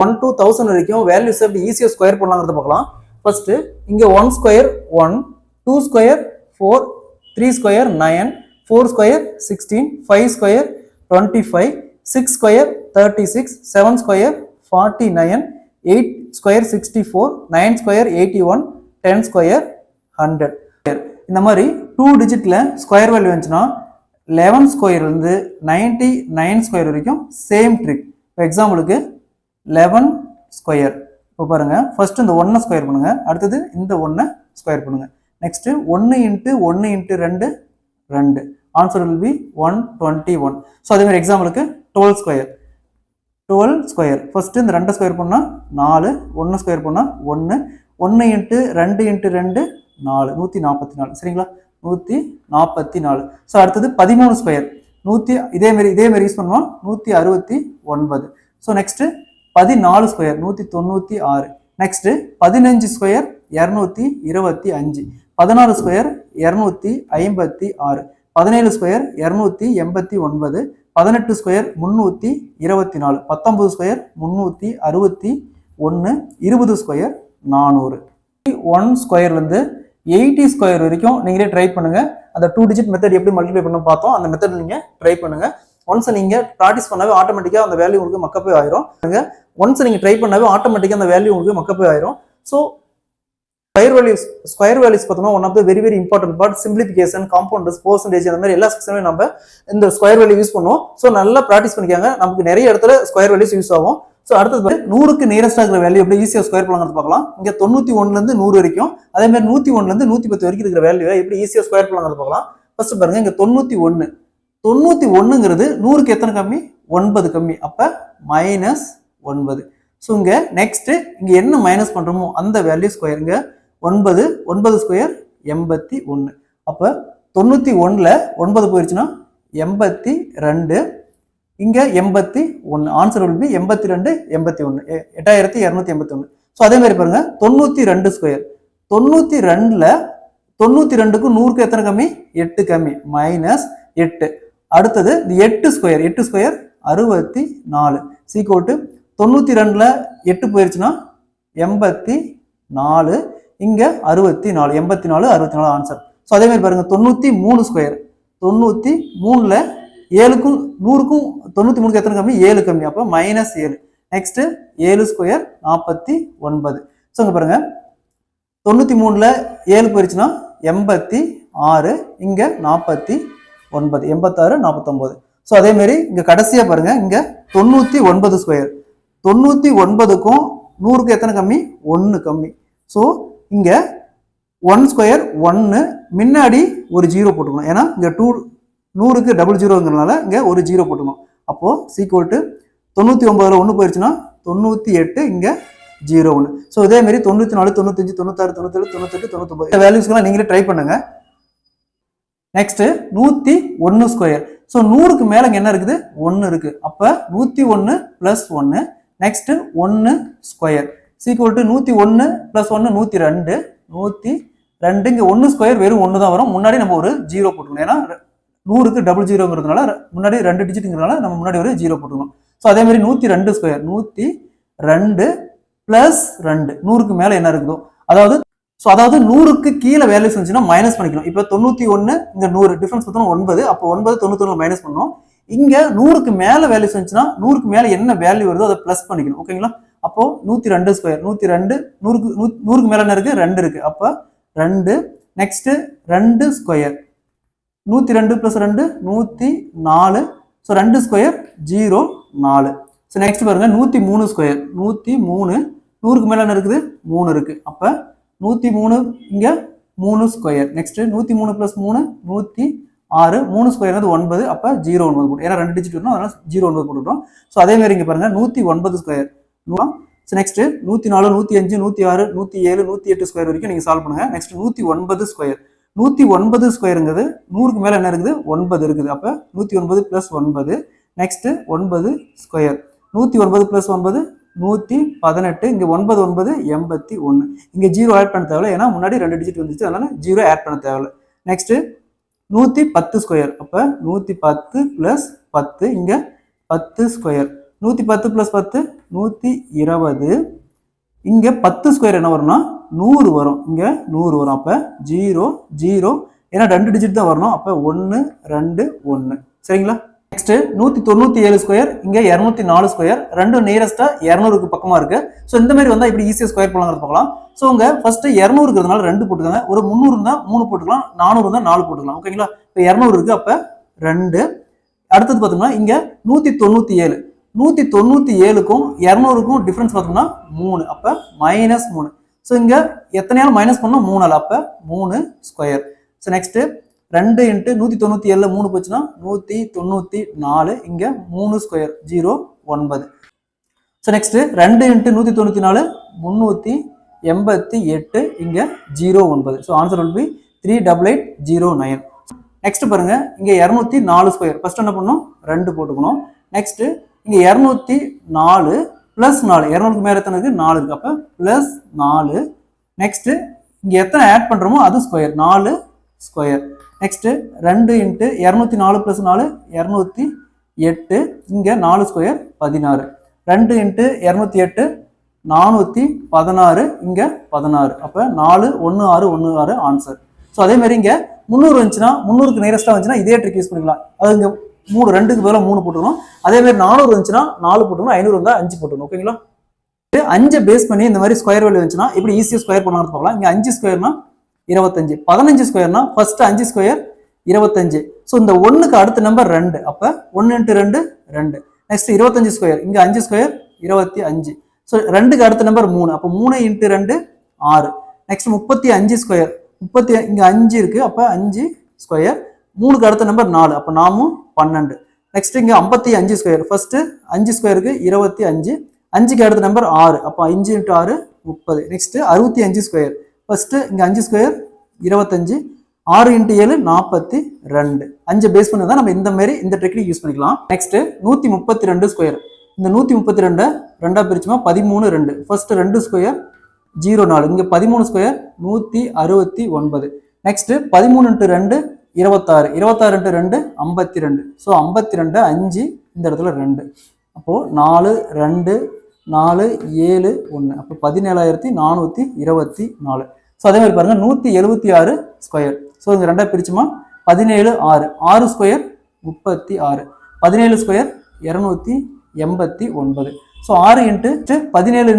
1 to 1000 வரைக்கும் values எப்படி ஈஸியா ஸ்கொயர் பண்ணலாம்ங்கறத பார்க்கலாம். ஃபர்ஸ்ட் இங்க 1 square 1, 2 square 4, 3 square 9, 4 square 16, 5 square 25, 6 square 36, 7 square 49, 8 square 64, 9 square 81, 10 square 100. இந்த மாதிரி 2 டிஜிட்ல ஸ்கொயர் வேல்யூ வந்துச்சுன்னா 11 ஸ்கொயர் இருந்து 99 ஸ்கொயர் வரைக்கும் சேம் ட்ரிக். ஃபார் எக்ஸாம்பிளுக்கு 11 ஸ்கொயர். இப்போ பாருங்க, ஃபர்ஸ்ட் இந்த 1 ஸ்கொயர் பண்ணுங்க, அடுத்தது இந்த 1 ஸ்கொயர் பண்ணுங்க. Next 1 into 1 into 2 2. Answer will be 121. So அதே மாதிரி எக்ஸாம்பிளுக்கு 12 ஸ்கொயர். 12 ஸ்கொயர் ஃபர்ஸ்ட் இந்த 2 ஸ்கொயர் பண்ணால் 4, 1 ஸ்கொயர் பண்ணால் 1, 1 இன்ட்டு 2 இன்ட்டு 2 4, 144. சரிங்களா, 144. ஸோ அடுத்தது 13 ஸ்கொயர். இதே மாதிரி யூஸ் பண்ணுவோம், 169. So next 14 square 196. Next 15 square 225. 16 square 256. 17 square 289. 18 square 324. 19 square 361. 20 square 400. 1 ஸ்கொயர்லேருந்து 80 square வரைக்கும் நீங்களே ட்ரை பண்ணுங்க. அந்த 2 டிஜிட் மெத்தட் எப்படி மல்டிப்ளை பண்ண பார்த்தோம், அந்த மெத்தட் நீங்க ட்ரை பண்ணுங்க. ஒன்ஸ் நீங்க ப்ராக்டிஸ் பண்ணாவே ஆட்டோமேட்டிக்கா அந்த வேல்யூ உங்களுக்கு மக்கப்பே ஆயிரும். ஒன்ஸ் நீங்க ட்ரை பண்ணாவே ஆட்டோமேட்டிக்கா அந்த வேல்யூ உங்களுக்கு மக்கப்பே ஆயிரும். ஸோ ஸ்கொயர் வேல்யூஸ் பார்த்தோம்னா one of the very very important part. Simplification, காம்பவுண்டர்ஸ், பெர்சன்டேஜ் அந்த மாதிரி எல்லா செக்ஷனுமே நம்ம இந்த ஸ்கொயர் வேல்யூ யூஸ் பண்ணுவோம். ஸோ நல்லா ப்ராக்டிஸ் பண்ணிக்காங்க, நமக்கு நிறைய இடத்துல ஸ்கொயர் வேல்யூஸ் யூஸ் ஆகும். ஸோ அடுத்தது 100க்கு நியரஸ்டா இருக்கிற வேல்யூ எப்படி ஈஸியாக ஸ்கொயர் பண்ணலாம்னு பார்க்கலாம். இங்க 91லேருந்து 100 வரைக்கும், அதே மாதிரி 101லேருந்து 110 வரைக்கும் இருக்கிற வேல்யூ எப்படி ஈஸியாக ஸ்கொயர் பண்ணலாம்னு பார்க்கலாம். ஃபர்ஸ்ட் பாருங்க, இங்க 91ங்கிறது 100க்கு எத்தனை கம்மி? 9 கம்மி. அப்ப -9. ஸோ இங்க நெக்ஸ்ட் இங்க என்ன மைனஸ் பண்றோமோ அந்த வேல்யூ ஸ்கொயர். இங்க 9 ஸ்கொயர் 81. அப்ப 91ல 9 போயிருச்சுன்னா 82. இங்க 81. Answer will be 82 81 8281. ஸோ அதே மாதிரி பாருங்க 92 ஸ்கொயர். 92க்கு 100க்கு எத்தனை கம்மி? 8 கம்மி, -8. அடுத்தது இந்த 8 ஸ்கொயர் 64. சீக்கோட்டு 92ல 8 போயிருச்சுன்னா 84. இங்க 64 84 ஆன்சர். ஸோ அதே மாதிரி பாருங்க 93 ஸ்கொயர். 93ல 7க்கும் 100க்கும் 93க்கு எத்தனை கம்மி? 7 கம்மி. அப்போ -7. Next 7 square 49. ஸோ இங்க பாருங்க 93ல 7 போயிருச்சுன்னா 86. இங்க 49 86 49. ஸோ அதே மாதிரி இங்க கடைசியா பாருங்க, இங்க 99 ஸ்கொயர். 99க்கும் 100க்கு எத்தனை கம்மி? 1 கம்மி. ஸோ இங்க 1 ஸ்கொயர் 1 முன்னாடி ஒரு 0 போட்டுக்கணும். ஏன்னா இங்க 100க்கு 00ங்கிறதுனால இங்க ஒரு 0 போட்டுக்கணும். அப்போ சீக்வல் டு 99ல 1 போயிருச்சுன்னா 98. இங்க 01. ஸோ இதே மாதிரி 94 95 96 97 98 99 இந்த வேல்யூஸ்லாம் நீங்களே ட்ரை பண்ணுங்க. Next 101 square. ஸோ 100க்கு மேல என்ன இருக்குது? 1 இருக்கு. அப்ப 101 plus 1. Next 1 square equal to 101 plus 1 102. 102 இங்க 1 ஸ்கொயர் வெறும் 1 தான் வரும். முன்னாடி நம்ம ஒரு 0 போட்டுக்கணும். ஏன்னா 100க்கு 00ங்கிறதுனால முன்னாடி 2 டிஜிட்ங்கிறதுனால நம்ம முன்னாடி ஒரு 0 போட்டுக்கணும். ஸோ அதே மாதிரி 102 ஸ்கொயர். 102 பிளஸ் 2. 100க்கு மேல என்ன இருக்குதோ அதாவது 100க்கு கீழே வேல்யூஸ் இருந்துச்சுன்னா மைனஸ் பண்ணிக்கணும். இப்போ 91 இங்க 100 டிஃபரன்ஸ் பார்த்தோம்னா 9. அப்போ 9 91 மைனஸ் பண்ணணும். இங்க 100க்கு மேல வேல்யூஸ் இருந்துச்சுன்னா 100க்கு மேல என்ன வேல்யூ வருதோ அதை பிளஸ் பண்ணிக்கணும். ஓகேங்களா? அப்போ 102 ஸ்கொயர். 102 100க்கு மேல என்ன இருக்கு? 2 இருக்கு. அப்ப 2. Next 2 square. 102 plus 2 104. So 2 square 04. So next பாருங்க 103 ஸ்கொயர். 103 100க்கு மேல என்ன இருக்குது? 3 இருக்கு. அப்ப 103 இங்க 3 ஸ்கொயர். Next 103 plus 3 106. 3 ஸ்கொயர் 9. அப்ப 0 போட்டு, ஏன்னா 2 டிஜிட் வரணும், அதனால 0 போட்டுட்டோம். ஸோ அதே மாதிரி இங்க பாருங்க 109 ஸ்கொயர். நெக்ஸ்ட் 104 105 106 107 108 ஸ்கொயர் வரைக்கும் நீங்க சால்வ் பண்ணுங்க. Next 109 square. 109 ஸ்கொயருங்கிறது 100க்கு மேல என்ன இருக்குது? 9 இருக்குது. அப்ப 109 பிளஸ் 9. Next 9 square. 109 பிளஸ் 9 118. இங்க 9 9 81. இங்க 0 ஆட் பண்ண தேவையில்ல, ஏன்னா முன்னாடி 2 டிஜிட் வந்துச்சு, அதனால 0 ஆட் பண்ண தேவையில்ல. Next 110 square. அப்ப 110 பிளஸ் 10. இங்க 10 ஸ்கொயர். 110 பிளஸ் 10 120. இங்கே 10 ஸ்கொயர் என்ன வரும்னா 100 வரும். இங்கே 100 வரும். அப்போ 0 0 ஏன்னா 2 டிஜிட் தான் வரணும். அப்போ 1 2 1. சரிங்களா? நெக்ஸ்ட் 197 ஸ்கொயர், இங்கே 204 ஸ்கொயர், ரெண்டும் நியரஸ்டா 200க்கு பக்கமா இருக்கு. ஸோ இந்த மாதிரி வந்தா இப்படி ஈஸியாக ஸ்கொயர் பண்ணலாம் பார்க்கலாம். ஸோ உங்க ஃபர்ஸ்ட் 200 இருக்கிறதுனால 2 போட்டுக்கோங்க. ஒரு 300 இருந்தா 3 போட்டுக்கலாம், 400 இருந்தா 4 போட்டுக்கலாம். ஓகேங்களா? இப்போ 200 இருக்கு, அப்ப 2. அடுத்தது பார்த்தோம்னா இங்க 197, 197க்கும் 200க்கும் டிஃபரன்ஸ் பார்த்தோம்னா 3, அப்ப -3. ஸோ இங்க எத்தனையாலும் மைனஸ் பண்ணோம் 3 அப்ப 3 ஸ்கொயர். ஸோ நெக்ஸ்ட் 2 × 197 3 போச்சுன்னா 194, இங்க 3 ஸ்கொயர் 0 9. ஸோ நெக்ஸ்ட் 2 × 194 388, இங்க 0 9. So answer will be 38809. Next பாருங்க, இங்க 204 ஸ்கொயர். ஃபர்ஸ்ட் என்ன பண்ணணும் 2 போட்டுக்கணும். நெக்ஸ்ட் இங்க 204 பிளஸ் 4, 200க்கு மேல எத்தனை இருக்கு 4 இருக்கு, அப்ப பிளஸ் 4. நெக்ஸ்ட் இங்க எத்தனை ஆட் பண்றோமோ அது ஸ்கொயர் 4 ஸ்கொயர். நெக்ஸ்ட் 2 × 204 பிளஸ் 4 208, இங்க 4 ஸ்கொயர் 16. 2 × 208 416, இங்க 16, அப்ப 41616 ஆன்சர். ஸோ அதே மாதிரி இங்க 300 வந்துச்சுன்னா 300க்கு நியரஸ்டா வந்துச்சுன்னா இதே ட்ரிக் யூஸ் பண்ணிக்கலாம். அது இங்க 2க்கு பதிலாக 3 போட்டுக்கணும். அதே மாதிரி 400 வந்துச்சுன்னா 4 போட்டுக்கணும், 500 இருந்தா 5 போட்டுக்கணும். ஓகேங்களா? 5 பேஸ் பண்ணி இந்த மாதிரி ஸ்கொயர் வேல்யூ வந்துச்சுன்னா இப்படி ஈஸியாக ஸ்கொயர் பண்ணலாம் பார்க்கலாம். இங்க 5 ஸ்கொயர்னா 25, 15 ஸ்கொயர்னா ஃபர்ஸ்ட் 5 ஸ்கொயர் 25. ஸோ இந்த 1க்கு அடுத்த நம்பர் 2, அப்ப 1 × 2 2. நெக்ஸ்ட் 25 ஸ்கொயர், இங்க 5 ஸ்கொயர் 25. ஸோ 2க்கு அடுத்த நம்பர் 3, அப்போ 3 × 2 6. நெக்ஸ்ட் 35 ஸ்கொயர், 30 இங்க 5 இருக்கு, அப்ப 5 ஸ்கொயர். 3க்கு அடுத்த நம்பர் 4, அப்ப 4 12. நெக்ஸ்ட் இங்க 55 ஸ்கொயர், ஃபர்ஸ்ட் 5 ஸ்கொயருக்கு 25, 5க்கு அடுத்த நம்பர் 6, அப்ப 5 × 6 30. நெக்ஸ்ட் 65 ஸ்கொயர், ஃபர்ஸ்ட் இங்க 5 ஸ்கொயர் 25, 6 × 7 42. 5 பேஸ் பண்ணி தான் நம்ம இந்த மாதிரி இந்த ட்ரிக் யூஸ் பண்ணிக்கலாம். Next 132 square. இந்த 132 ரெண்டா பிரிச்சுமா 13 2. ஃபர்ஸ்ட் 2 ஸ்கொயர் 04, இங்க 13 ஸ்கொயர் 169. நெக்ஸ்ட் 13 × 2 26, 26 × 2 52. ஸோ 52 5, இந்த இடத்துல 2, அப்போ 4 2 4 7 1, அப்போ 17424. ஸோ அதே மாதிரி பாருங்க 176 ஸ்கொயர். ஸோ இந்த ரெண்டா பிரிச்சுமா 17 6, 6 ஸ்கொயர் 36, 17 ஸ்கொயர் 289. ஸோ 6 × 17 ×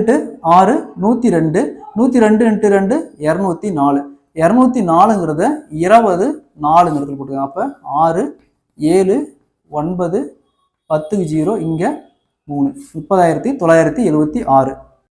6 102, 102 × 2 204. 204ங்கிறத 20 4ங்கிறதுல போட்டுருக்காங்க. அப்போ 6 7 9 10க்கு 0, இங்க 3, 30,976.